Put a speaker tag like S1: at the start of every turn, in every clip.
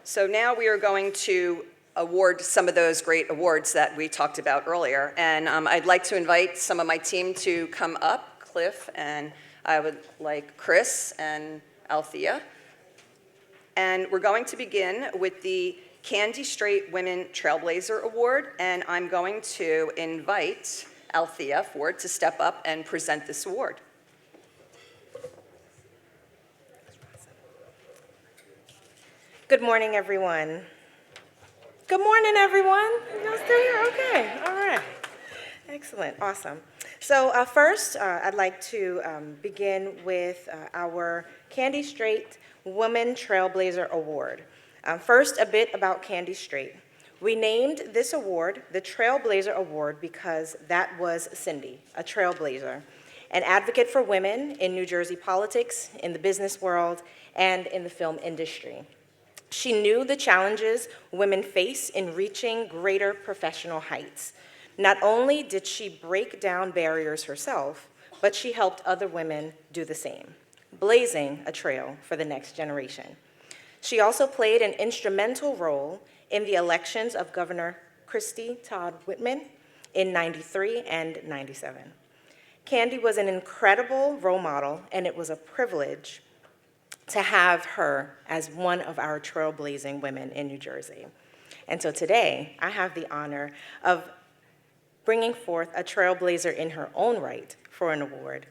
S1: So now we are going to award some of those great awards that we talked about earlier. And I'd like to invite some of my team to come up, Cliff, and I would like Chris and Althea. And we're going to begin with the Candy Straight Women Trailblazer Award, and I'm going to invite Althea Ford to step up and present this award.
S2: Good morning, everyone. Good morning, everyone. Y'all still here? Okay, all right. Excellent, awesome. So first, I'd like to begin with our Candy Straight Women Trailblazer Award. First, a bit about Candy Straight. We named this award the Trailblazer Award because that was Cindy, a trailblazer, an advocate for women in New Jersey politics, in the business world, and in the film industry. She knew the challenges women face in reaching greater professional heights. Not only did she break down barriers herself, but she helped other women do the same, blazing a trail for the next generation. She also played an instrumental role in the elections of Governor Christie Todd Whitman in '93 and '97. Candy was an incredible role model, and it was a privilege to have her as one of our trailblazing women in New Jersey. And so today, I have the honor of bringing forth a trailblazer in her own right for an award,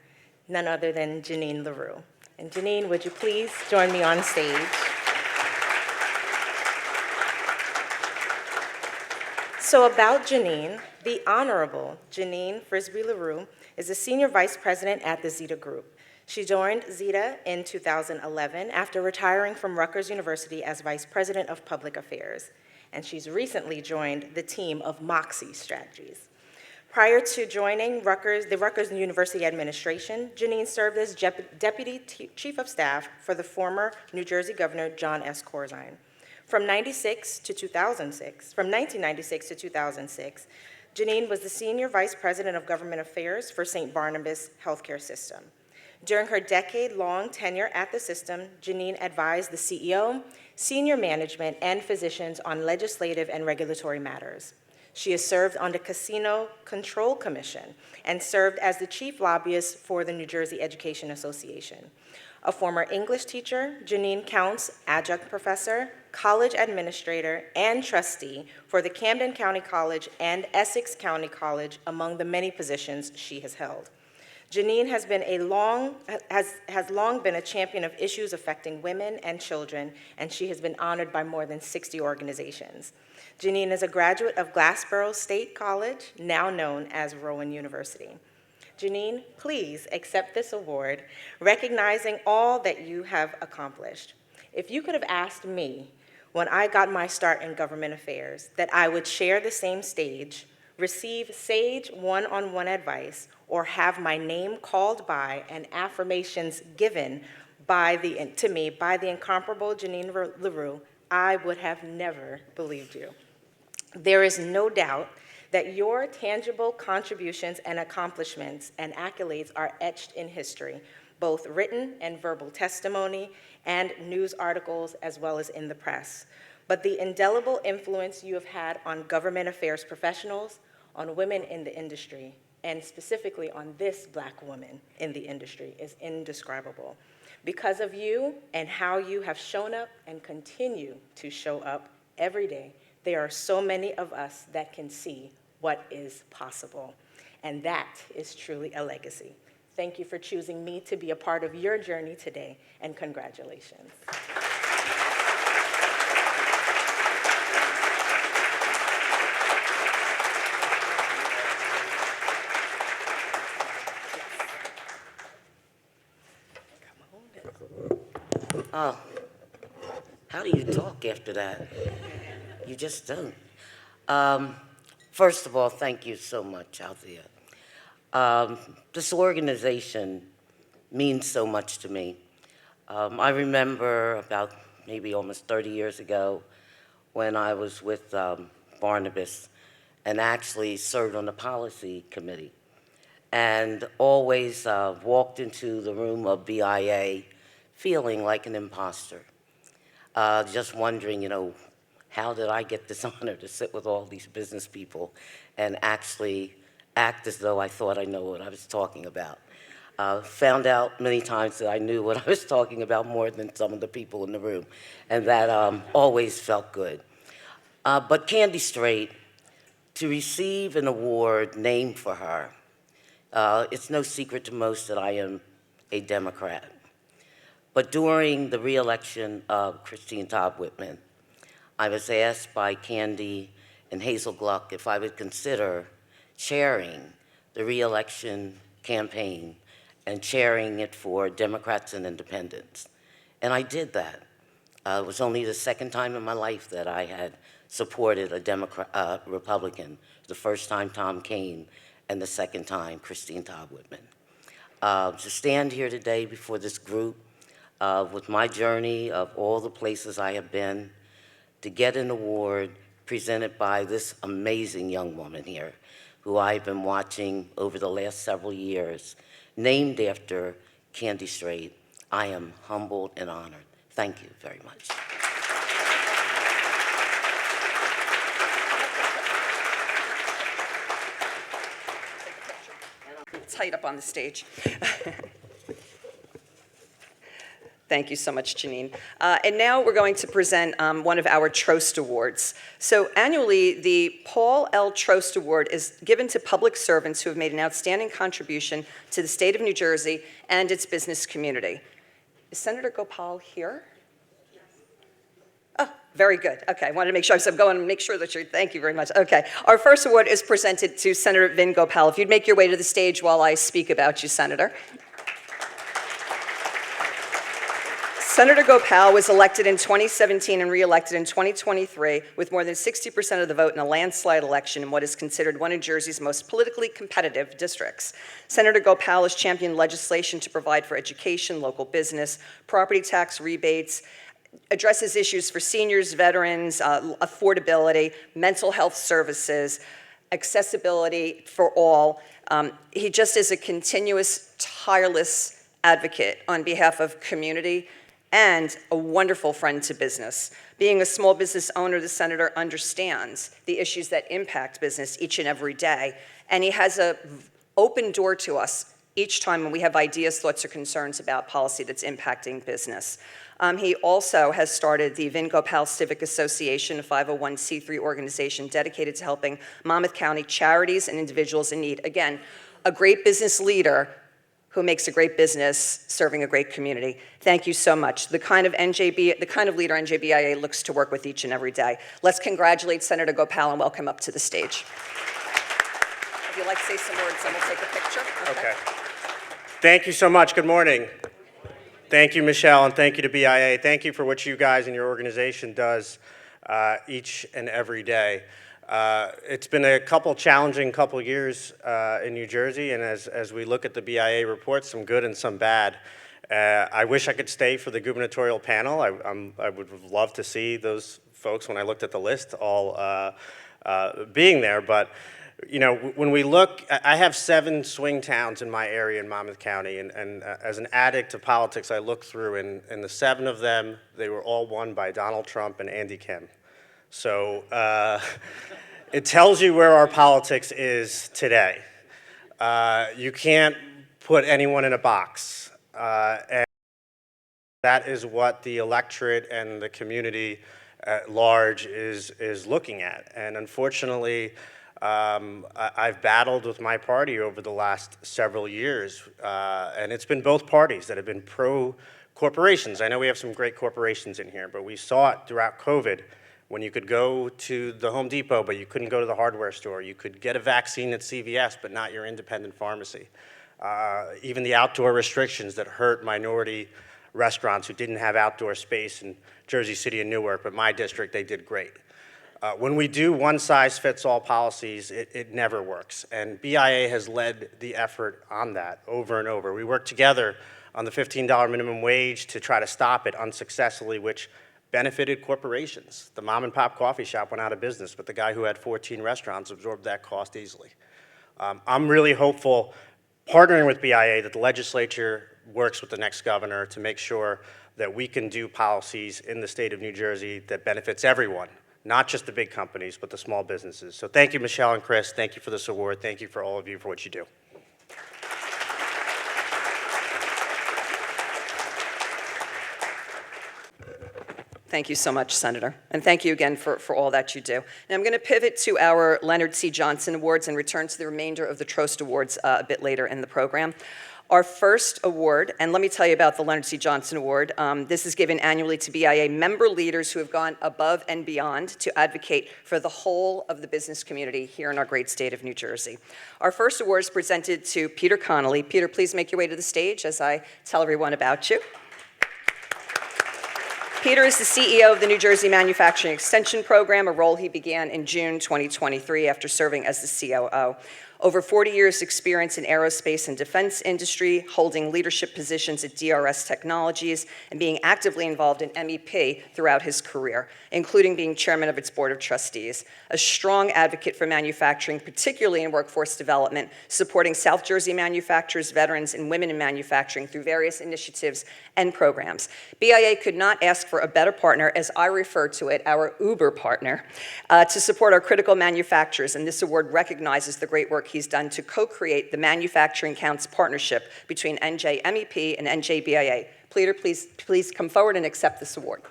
S2: none other than Janine LaRue. And Janine, would you please join me on stage? So about Janine, the Honorable Janine Frisbee LaRue is a Senior Vice President at the Zeta Group. She joined Zeta in 2011 after retiring from Rutgers University as Vice President of Public Affairs, and she's recently joined the team of Moxie Strategies. Prior to joining the Rutgers University Administration, Janine served as Deputy Chief of Staff for the former New Jersey Governor John S. Corzine. From 1996 to 2006, Janine was the Senior Vice President of Government Affairs for St. Barnabas Healthcare System. During her decade-long tenure at the system, Janine advised the CEO, senior management, and physicians on legislative and regulatory matters. She has served on the Casino Control Commission and served as the chief lobbyist for the New Jersey Education Association. A former English teacher, Janine counts adjunct professor, college administrator, and trustee for the Camden County College and Essex County College among the many positions she has held. Janine has long been a champion of issues affecting women and children, and she has been honored by more than 60 organizations. Janine is a graduate of Glassboro State College, now known as Rowan University. Janine, please accept this award, recognizing all that you have accomplished. If you could have asked me when I got my start in government affairs that I would share the same stage, receive sage one-on-one advice, or have my name called by and affirmations given to me by the incomparable Janine LaRue, I would have never believed you. There is no doubt that your tangible contributions and accomplishments and accolades are etched in history, both written and verbal testimony and news articles, as well as in the press. But the indelible influence you have had on government affairs professionals, on women in the industry, and specifically on this Black woman in the industry is indescribable. Because of you and how you have shown up and continue to show up every day, there are so many of us that can see what is possible. And that is truly a legacy. Thank you for choosing me to be a part of your journey today, and congratulations.
S3: Oh, how do you talk after that? You just don't. First of all, thank you so much, Althea. This organization means so much to me. I remember about maybe almost 30 years ago when I was with Barnabas and actually served on the policy committee and always walked into the room of BIA feeling like an imposter. just wondering, how did I get this honor to sit with all these business people and actually act as though I thought I know what I was talking about. Found out many times that I knew what I was talking about more than some of the people in the room, and that always felt good. But Candy Straight, to receive an award named for her, it's no secret to most that I am a Democrat. But during the re-election of Christine Todd Whitman, I was asked by Candy and Hazel Gluck if I would consider chairing the re-election campaign and chairing it for Democrats and Independents. And I did that. It was only the second time in my life that I had supported a Republican. The first time Tom Kaine, and the second time Christine Todd Whitman. To stand here today before this group with my journey of all the places I have been, to get an award presented by this amazing young woman here, who I've been watching over the last several years, named after Candy Straight, I am humbled and honored. Thank you very much.
S1: Tight up on the stage. Thank you so much, Janine. And now we're going to present one of our Troast Awards. So annually, the Paul L. Troast Award is given to public servants who have made an outstanding contribution to the state of New Jersey and its business community. Is Senator Gopal here? Yes. Oh, very good. Okay, I wanted to make sure. So I'm going to make sure that you're, thank you very much. Okay, our first award is presented to Senator Vin Gopal. If you'd make your way to the stage while I speak about you, Senator. Senator Gopal was elected in 2017 and re-elected in 2023 with more than 60% of the vote in a landslide election in what is considered one of Jersey's most politically competitive districts. Senator Gopal has championed legislation to provide for education, local business, property tax rebates, addresses issues for seniors, veterans, affordability, mental health services, accessibility for all. He just is a continuous, tireless advocate on behalf of community and a wonderful friend to business. Being a small business owner, the senator understands the issues that impact business each and every day, and he has an open door to us each time when we have ideas, thoughts, or concerns about policy that's impacting business. He also has started the Vin Gopal Civic Association, a 501c3 organization dedicated to helping Monmouth County charities and individuals in need. Again, a great business leader who makes a great business serving a great community. Thank you so much. The kind of leader NJBIA looks to work with each and every day. Let's congratulate Senator Gopal and welcome up to the stage. If you'd like to say some words, then we'll take a picture.
S4: Okay. Thank you so much. Good morning. Thank you, Michelle, and thank you to BIA. Thank you for what you guys and your organization does each and every day. It's been a challenging couple years in New Jersey, and as we look at the BIA reports, some good and some bad. I wish I could stay for the gubernatorial panel. I would love to see those folks, when I looked at the list, all being there. But when we look, I have 7 swing towns in my area in Monmouth County, and as an addict of politics, I looked through, and the 7 of them, they were all won by Donald Trump and Andy Kim. So it tells you where our politics is today. You can't put anyone in a box. And that is what the electorate and the community at large is looking at. And unfortunately, I've battled with my party over the last several years, and it's been both parties that have been pro-corporations. I know we have some great corporations in here, but we saw it throughout COVID when you could go to the Home Depot, but you couldn't go to the hardware store. You could get a vaccine at CVS, but not your independent pharmacy. Even the outdoor restrictions that hurt minority restaurants who didn't have outdoor space in Jersey City and Newark, but my district, they did great. When we do one-size-fits-all policies, it never works, and BIA has led the effort on that over and over. We worked together on the $15 minimum wage to try to stop it unsuccessfully, which benefited corporations. The mom-and-pop coffee shop went out of business, but the guy who had 14 restaurants absorbed that cost easily. I'm really hopeful, partnering with BIA, that the legislature works with the next governor to make sure that we can do policies in the state of New Jersey that benefits everyone, not just the big companies, but the small businesses. So thank you, Michelle and Chris. Thank you for this award. Thank you for all of you for what you do.
S1: Thank you so much, Senator. And thank you again for all that you do. Now I'm going to pivot to our Leonard C. Johnson Awards and return to the remainder of the Troast Awards a bit later in the program. Our first award, and let me tell you about the Leonard C. Johnson Award. This is given annually to BIA member leaders who have gone above and beyond to advocate for the whole of the business community here in our great state of New Jersey. Our first award is presented to Peter Connolly. Peter, please make your way to the stage as I tell everyone about you. Peter is the CEO of the New Jersey Manufacturing Extension Program, a role he began in June 2023 after serving as the COO. Over 40 years' experience in aerospace and defense industry, holding leadership positions at DRS Technologies, and being actively involved in MEP throughout his career, including being chairman of its board of trustees. A strong advocate for manufacturing, particularly in workforce development, supporting South Jersey manufacturers, veterans, and women in manufacturing through various initiatives and programs. BIA could not ask for a better partner, as I refer to it, our Uber partner, to support our critical manufacturers, and this award recognizes the great work he's done to co-create the Manufacturing Counts partnership between NJMEP and NJBIA. Peter, please come forward and accept this award.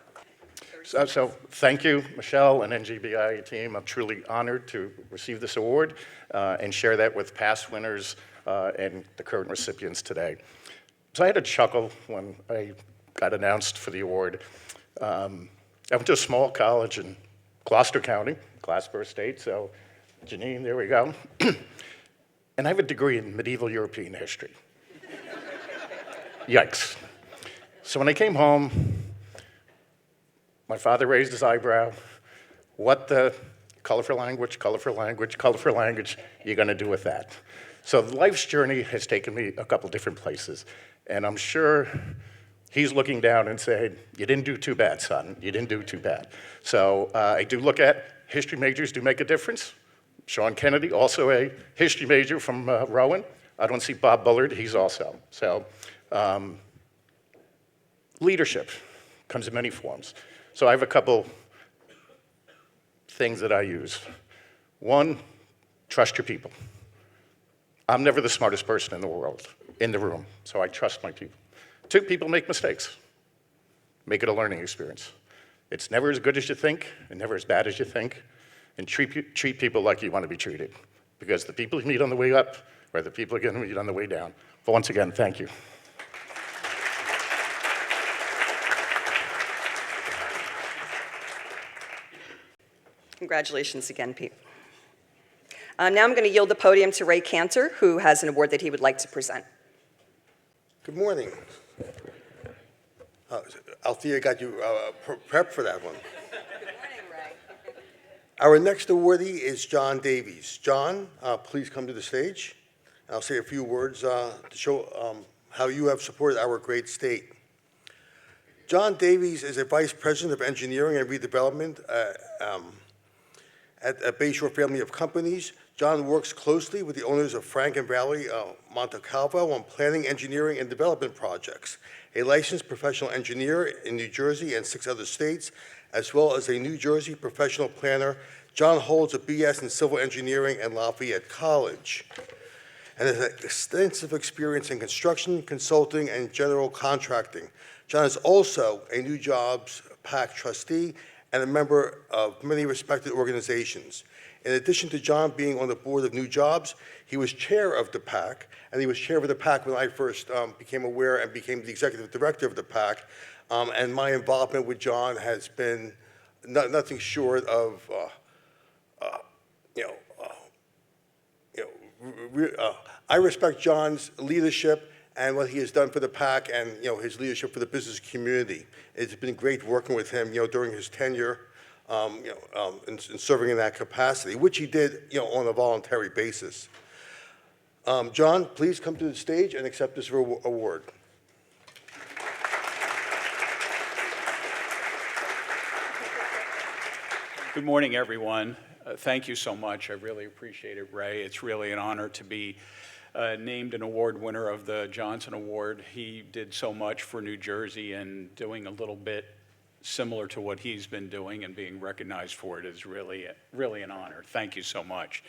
S5: So thank you, Michelle and NJBIA team. I'm truly honored to receive this award and share that with past winners and the current recipients today. So I had a chuckle when I got announced for the award. I went to a small college in Gloucester County, Glassboro State, so Janine, there we go. And I have a degree in medieval European history. Yikes. So when I came home, my father raised his eyebrow. What the colorful language, you're gonna do with that? So life's journey has taken me a couple different places, and I'm sure he's looking down and saying, you didn't do too bad, son, you didn't do too bad. So I do look at history majors do make a difference. Sean Kennedy, also a history major from Rowan. I don't see Bob Bullard, he's also. So leadership comes in many forms. So I have a couple things that I use. One, trust your people. I'm never the smartest person in the world, in the room, so I trust my people. Two, people make mistakes. Make it a learning experience. It's never as good as you think, and never as bad as you think, and treat people like you want to be treated, because the people you meet on the way up are the people you're going to meet on the way down. But once again, thank you.
S1: Congratulations again, Pete. Now I'm going to yield the podium to Ray Cantor, who has an award that he would like to present.
S6: Good morning. Althea got you prepped for that one.
S1: Good morning, Ray.
S6: Our next awardee is John Davies. John, please come to the stage. I'll say a few words to show how you have supported our great state. John Davies is a Vice President of Engineering and Redevelopment at a Bayshore family of companies. John works closely with the owners of Frank and Valley Monte Calvo on planning, engineering, and development projects. A licensed professional engineer in New Jersey and 6 other states, as well as a New Jersey professional planner, John holds a BS in civil engineering at Lafayette College, and has extensive experience in construction, consulting, and general contracting. John is also a New Jobs PAC trustee and a member of many respected organizations. In addition to John being on the board of New Jobs, he was chair of the PAC, and he was chair of the PAC when I first became aware and became the executive director of the PAC. And my involvement with John has been nothing short of, I respect John's leadership and what he has done for the PAC, and his leadership for the business community. It's been great working with him, during his tenure, and serving in that capacity, which he did, on a voluntary basis. John, please come to the stage and accept this award.
S7: Good morning, everyone. Thank you so much. I really appreciate it, Ray. It's really an honor to be named an award winner of the Johnson Award. He did so much for New Jersey, and doing a little bit similar to what he's been doing and being recognized for it is really, really an honor. Thank you so much.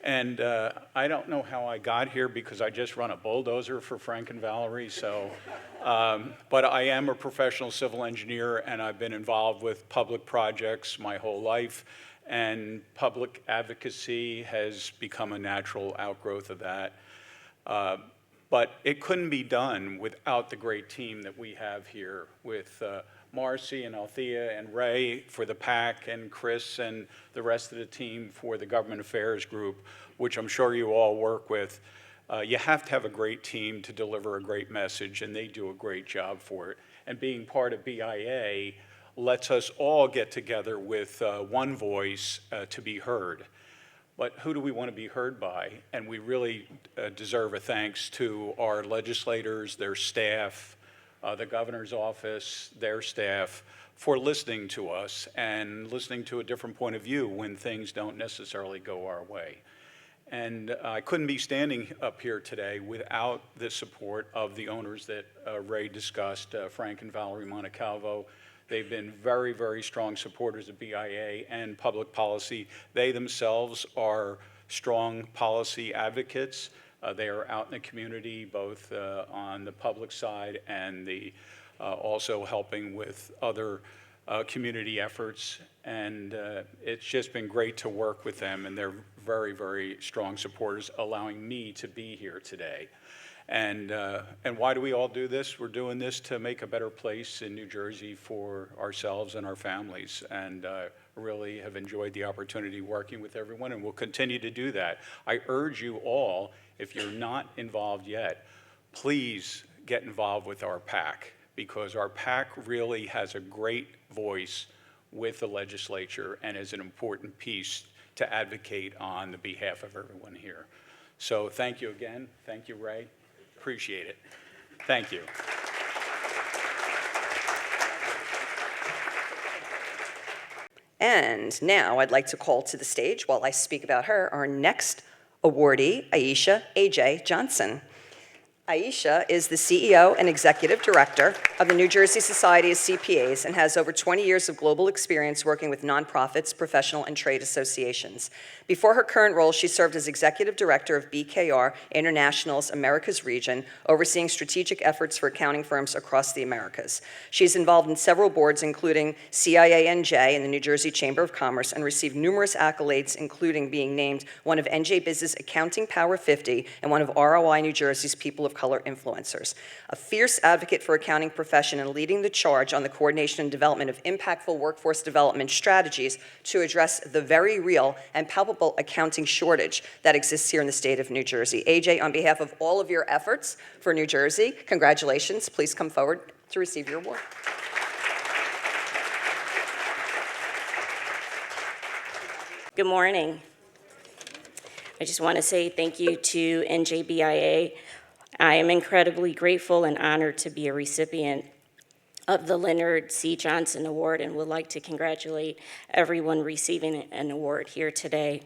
S7: And I don't know how I got here because I just run a bulldozer for Frank and Valerie, so, but I am a professional civil engineer, and I've been involved with public projects my whole life, and public advocacy has become a natural outgrowth of that. But it couldn't be done without the great team that we have here with Marcy and Althea and Ray for the PAC, and Chris and the rest of the team for the Government Affairs Group, which I'm sure you all work with. You have to have a great team to deliver a great message, and they do a great job for it. And being part of BIA lets us all get together with one voice to be heard. But who do we want to be heard by? And we really deserve a thanks to our legislators, their staff, the governor's office, their staff, for listening to us and listening to a different point of view when things don't necessarily go our way. And I couldn't be standing up here today without the support of the owners that Ray discussed, Frank and Valerie Montecalvo. They've been very, very strong supporters of BIA and public policy. They themselves are strong policy advocates. They are out in the community, both on the public side and also helping with other community efforts. And it's just been great to work with them, and they're very, very strong supporters, allowing me to be here today. And why do we all do this? We're doing this to make a better place in New Jersey for ourselves and our families. And really have enjoyed the opportunity working with everyone, and we'll continue to do that. I urge you all, if you're not involved yet, please get involved with our PAC, because our PAC really has a great voice with the legislature and is an important piece to advocate on the behalf of everyone here. So thank you again. Thank you, Ray. Appreciate it. Thank you.
S1: And now I'd like to call to the stage, while I speak about her, our next awardee, Aisha A.J. Johnson. Aisha is the CEO and Executive Director of the New Jersey Society of CPAs and has over 20 years of global experience working with nonprofits, professional, and trade associations. Before her current role, she served as Executive Director of BKR International's Americas region, overseeing strategic efforts for accounting firms across the Americas. She's involved in several boards, including CIANJ and the New Jersey Chamber of Commerce, and received numerous accolades, including being named one of NJBIA's Accounting Power 50 and one of ROI New Jersey's People of Color influencers. A fierce advocate for accounting profession and leading the charge on the coordination and development of impactful workforce development strategies to address the very real and palpable accounting shortage that exists here in the state of New Jersey. AJ, on behalf of all of your efforts for New Jersey, congratulations. Please come forward to receive your award.
S8: Good morning. I just want to say thank you to NJBIA. I am incredibly grateful and honored to be a recipient of the Leonard C. Johnson Award, and would like to congratulate everyone receiving an award here today.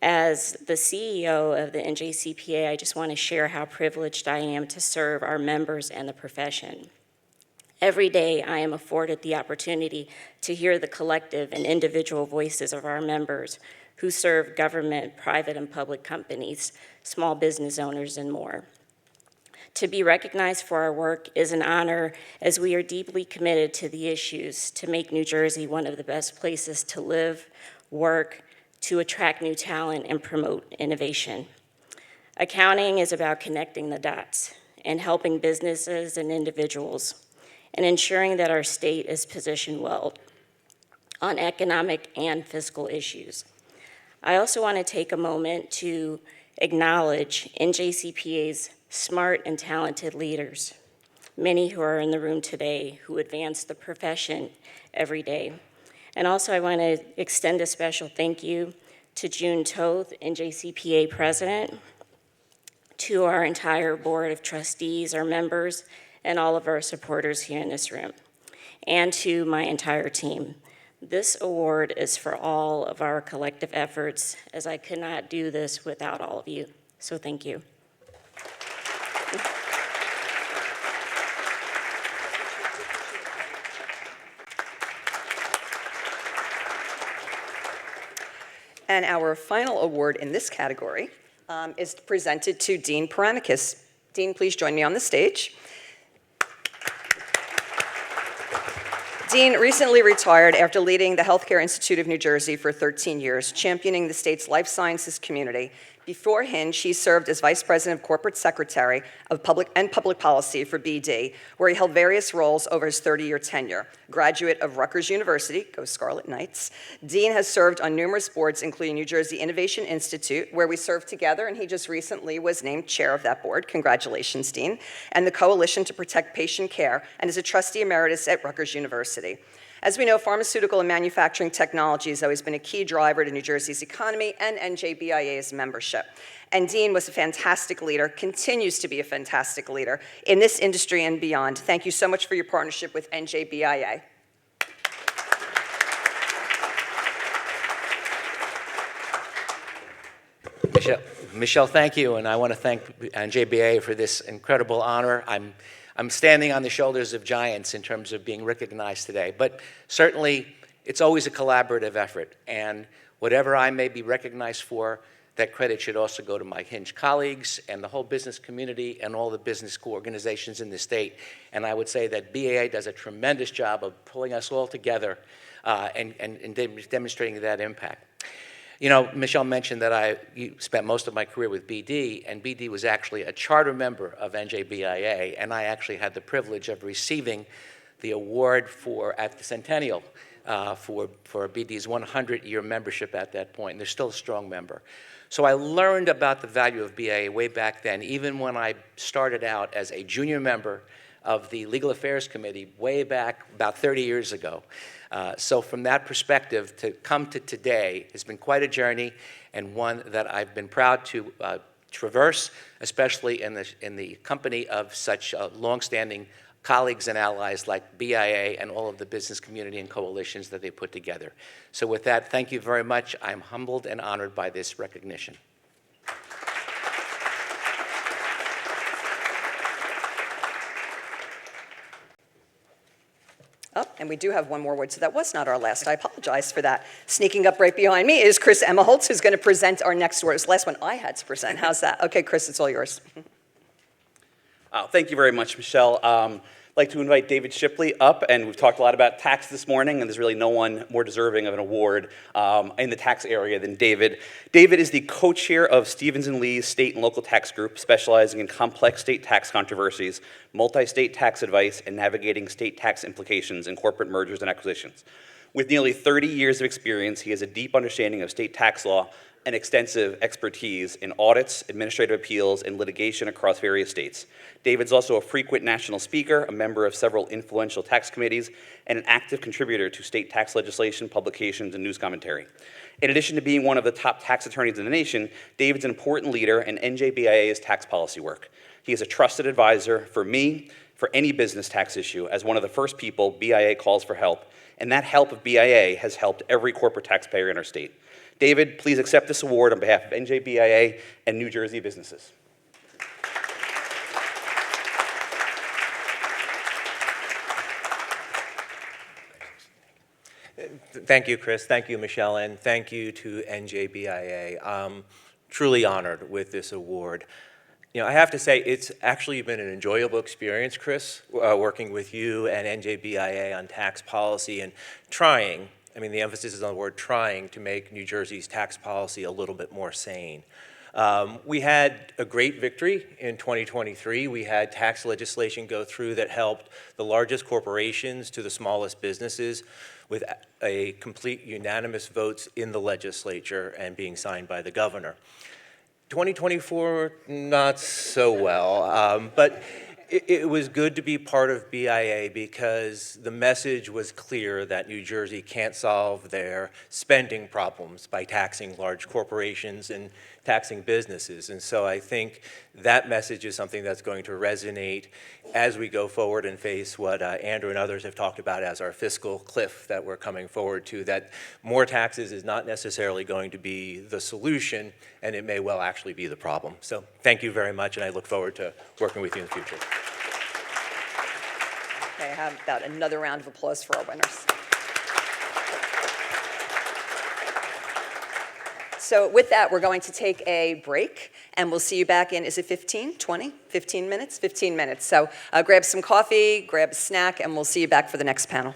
S8: As the CEO of the NJCPA, I just want to share how privileged I am to serve our members and the profession. Every day, I am afforded the opportunity to hear the collective and individual voices of our members who serve government, private, and public companies, small business owners, and more. To be recognized for our work is an honor, as we are deeply committed to the issues to make New Jersey one of the best places to live, work, to attract new talent, and promote innovation. Accounting is about connecting the dots and helping businesses and individuals, and ensuring that our state is positioned well on economic and fiscal issues. I also want to take a moment to acknowledge NJCPA's smart and talented leaders, many who are in the room today who advance the profession every day. And also I want to extend a special thank you to June Toth, NJCPA President, to our entire board of trustees, our members, and all of our supporters here in this room, and to my entire team. This award is for all of our collective efforts, as I could not do this without all of you. So thank you.
S1: And our final award in this category is presented to Dean Paranikis. Dean, please join me on the stage. Dean recently retired after leading the Healthcare Institute of New Jersey for 13 years, championing the state's life sciences community. Before Hinge, he served as Vice President of Corporate Secretary of Public Policy for BD, where he held various roles over his 30-year tenure. Graduate of Rutgers University, go Scarlet Knights, Dean has served on numerous boards, including New Jersey Innovation Institute, where we served together, and he just recently was named chair of that board. Congratulations, Dean. And the Coalition to Protect Patient Care, and is a trustee emeritus at Rutgers University. As we know, pharmaceutical and manufacturing technology has always been a key driver to New Jersey's economy and NJBIA's membership. And Dean was a fantastic leader, continues to be a fantastic leader in this industry and beyond. Thank you so much for your partnership with NJBIA.
S9: Michelle, thank you, and I want to thank NJBIA for this incredible honor. I'm standing on the shoulders of giants in terms of being recognized today, but certainly it's always a collaborative effort, and whatever I may be recognized for, that credit should also go to my Hinge colleagues and the whole business community and all the business organizations in the state. And I would say that BAA does a tremendous job of pulling us all together and demonstrating that impact. You know, Michelle mentioned that you spent most of my career with BD, and BD was actually a charter member of NJBIA, and I actually had the privilege of receiving the award at the Centennial for BD's 100-year membership at that point, and they're still a strong member. So I learned about the value of BAA way back then, even when I started out as a junior member of the Legal Affairs Committee way back about 30 years ago. So from that perspective, to come to today has been quite a journey, and one that I've been proud to traverse, especially in the company of such longstanding colleagues and allies like BIA and all of the business community and coalitions that they put together. So with that, thank you very much. I'm humbled and honored by this recognition.
S1: Oh, and we do have one more word, so that was not our last. I apologize for that. Sneaking up right behind me is Chris Emmaholtz, who's going to present our next word. It's the last one I had to present. How's that? Okay, Chris, it's all yours.
S10: Thank you very much, Michelle. I'd like to invite David Shipley up, and we've talked a lot about tax this morning, and there's really no one more deserving of an award in the tax area than David. David is the co-chair of Stevens & Lee's state and local tax group, specializing in complex state tax controversies, multi-state tax advice, and navigating state tax implications in corporate mergers and acquisitions. With nearly 30 years of experience, he has a deep understanding of state tax law and extensive expertise in audits, administrative appeals, and litigation across various states. David's also a frequent national speaker, a member of several influential tax committees, and an active contributor to state tax legislation, publications, and news commentary. In addition to being one of the top tax attorneys in the nation, David's an important leader in NJBIA's tax policy work. He is a trusted advisor for me for any business tax issue, as one of the first people BIA calls for help, and that help of BIA has helped every corporate taxpayer in our state. David, please accept this award on behalf of NJBIA and New Jersey businesses.
S11: Thank you, Chris. Thank you, Michelle, and thank you to NJBIA. I'm truly honored with this award. You know, I have to say, it's actually been an enjoyable experience, Chris, working with you and NJBIA on tax policy and trying, I mean, the emphasis is on the word trying, to make New Jersey's tax policy a little bit more sane. We had a great victory in 2023. We had tax legislation go through that helped the largest corporations to the smallest businesses with a complete unanimous votes in the legislature and being signed by the governor. 2024, not so well, but It was good to be part of BIA because the message was clear that New Jersey can't solve their spending problems by taxing large corporations and taxing businesses. And so I think that message is something that's going to resonate as we go forward and face what Andrew and others have talked about as our fiscal cliff that we're coming forward to, that more taxes is not necessarily going to be the solution, and it may well actually be the problem. So thank you very much, and I look forward to working with you in the future.
S1: Okay, how about another round of applause for our winners? So with that, we're going to take a break, and we'll see you back in, is it 15, 20, 15 minutes? 15 minutes. So grab some coffee, grab a snack, and we'll see you back for the next panel.